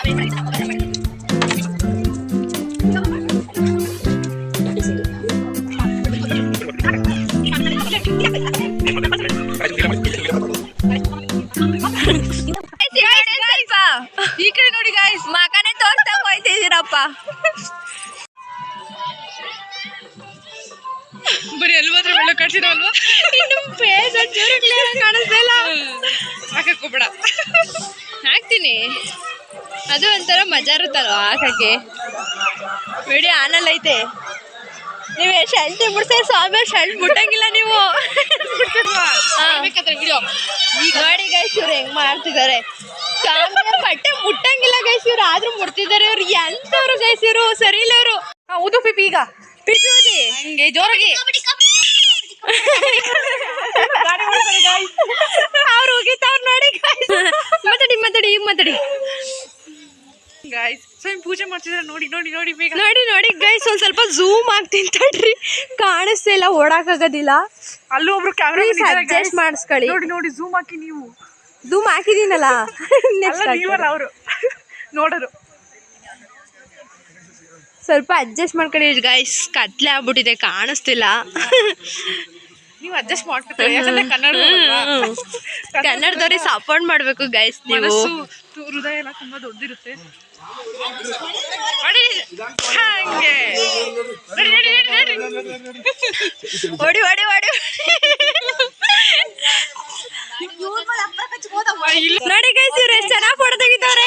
ಈ ಕಡೆ ನೋಡಿ ಗಾಯ್ಸ್, ಮಗನೇ ತೋರ್ತಾ ಹೋಯ್ತಿದ್ದೀರಪ್ಪ. ಬರೀ ಅಲ್ಲಿ ಮಾತ್ರ ಬೆಳ್ಳ ಕಟ್ಸಿರಲ್ವಾ? ಇನ್ನು ಫೇಸ್ ಒಂಚೂರು ಕ್ಲಿಯರ್ ಕಾಣಿಸ್ತಾ ಇಲ್ಲ. ಹಾಕೋಬೇಡ. ಹಾಕ್ತೀನಿ, ಅದು ಒಂಥರ ಮಜಾ ಇರುತ್ತಲ್ವಾ ಹಾಕಕ್ಕೆ. ವಿಡಿಯೋ ಆನಲ್ ಐತೆ. ನೀವು ಶರ್ಟ್ ಬಿಡ್ಸ ಸ್ವಾಮಿ, ಶರ್ಟ್ ಮುಟ್ಟಂಗಿಲ್ಲ ನೀವು. ನೋಡಿ ಗೈಸ್, ಇವ್ರು ಹೆಂಗ್ ಮಾಡ್ತಿದ್ದಾರೆ. ಬಟ್ಟೆ ಮುಟ್ಟಂಗಿಲ್ಲ ಗೈಸ್ ಇವ್ರು, ಆದ್ರೂ ಮುಡ್ತಿದ್ದಾರೆ. ಇವ್ರು ಎಂತವ್ರು ಗೈಸ್ ಇವ್ರು, ಸರಿ ಇಲ್ಲ ಇವ್ರು. ಊದು ಪಿಪಿ, ಈಗ ಪಿಪಿ ಊದಿ ಹಂಗೆ ಜೋರಾಗಿ. ಅವ್ರು ಹೋಗಿತ್ತವ್ರು ನೋಡಿ ಗೈಸ್. ಮಾತಾಡಿ ಈಗ ಮಾತಾಡಿ ಗೈಸ್. ಸ್ವಯಂ ಪೂಜೆ ಮಾಡ್ತಿದಾರೆ ನೋಡಿ ನೋಡಿ ನೋಡಿ ಬೇಗ ನೋಡಿ ನೋಡಿ ಗೈಸ್. ಒಂದ್ ಸ್ವಲ್ಪ ಝೂಮ್ ಆಗ್ತೀನಿ ತಡ್ರಿ, ಕಾಣಿಸ್ತಾ ಇಲ್ಲ, ಓಡಾಕಾಗೋದಿಲ್ಲ. ಅಲ್ಲೂ ಒಬ್ರು ಕ್ಯಾಮ್ರಾ ಅಡ್ಜಸ್ಟ್ ಮಾಡಿಸ್ಕೊಳ್ಳಿ. ನೋಡಿ ನೋಡಿ ಝೂಮ್ ಹಾಕಿ. ನೀವು ಝೂಮ್ ಹಾಕಿದೀನಲ್ಲ, ಅವರು ನೋಡೋರು. ಸ್ವಲ್ಪ ಅಡ್ಜಸ್ಟ್ ಮಾಡ್ಕೊಳ್ಳಿ ಗೈಸ್, ಕತ್ಲೆ ಆಗ್ಬಿಟ್ಟಿದೆ, ಕಾಣಿಸ್ತಿಲ್ಲ. ನೀವು ಅಡ್ಜಸ್ಟ್ ಮಾಡ್ಕೊತೀರಿ, ಯಾಕಂದ್ರೆ ಕನ್ನಡದವ್ರಿಗೆ ಸಪೋರ್ಟ್ ಮಾಡ್ಬೇಕು ಗೈಸ್. ನೀವು ಹೃದಯ ಎಲ್ಲ ತುಂಬಾ ದೊಡ್ಡದಿರುತ್ತೆ. ಹಂಗೆ ಹೊಡಿ ಹೊಡಿ ಹೊಡಿ ನೋಡಿ ಗೈಸ್, ಇವ್ರು ಎಷ್ಟು ಚೆನ್ನಾಗಿ ಫೋಟೋ ತೆಗಿತಾವ್ರೆ.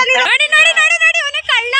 ನೋಡಿ ನೋಡಿ ನೋಡಿ ನೋಡಿ, ಅವನೇ ಕಳ್ಳ.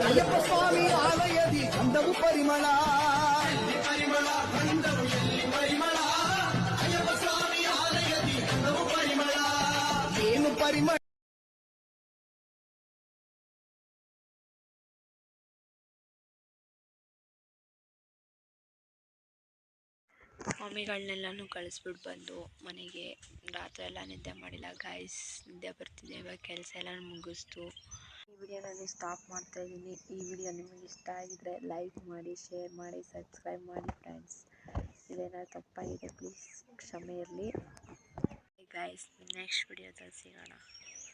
ಅಯ್ಯಪ್ಪ ಸ್ವಾಮಿ ಆಲಯದಿ ಗಂಧವು ಪರಿಮಳ, ಅಯ್ಯಪ್ಪ ಸ್ವಾಮಿ ಆಲಯದಿ ಗಂಧವು ಪರಿಮಳ, ಏನು ಪರಿಮಳ. ಮಮ್ಮಿಗಳನ್ನೆಲ್ಲನೂ ಕಳಿಸ್ಬಿಟ್ಟು ಬಂದು ಮನೆಗೆ ರಾತ್ರಿ ಎಲ್ಲ ನಿದ್ದೆ ಮಾಡಿಲ್ಲ ಗಾಯ್ಸ್, ನಿದ್ದೆ ಬರ್ತಿದೆ. ಇವಾಗ ಕೆಲಸ ಎಲ್ಲ ಮುಗಿಸ್ತು. ಈ ವಿಡಿಯೋ ನಾನು ಸ್ಟಾಪ್ ಮಾಡ್ತಾ ಇದ್ದೀನಿ. ಈ ವಿಡಿಯೋ ನಿಮಗೆ ಇಷ್ಟ ಆಗಿದ್ರೆ ಲೈಕ್ ಮಾಡಿ, ಶೇರ್ ಮಾಡಿ, ಸಬ್ಸ್ಕ್ರೈಬ್ ಮಾಡಿ ಫ್ರೆಂಡ್ಸ್. ಇದೇನಾದ್ರು ತಪ್ಪಾಗಿದೆ ಪ್ಲೀಸ್ ಕ್ಷಮೆ ಇರಲಿ ಗಾಯ್ಸ್. ನೆಕ್ಸ್ಟ್ ವಿಡಿಯೋದಲ್ಲಿ ಸಿಗೋಣ.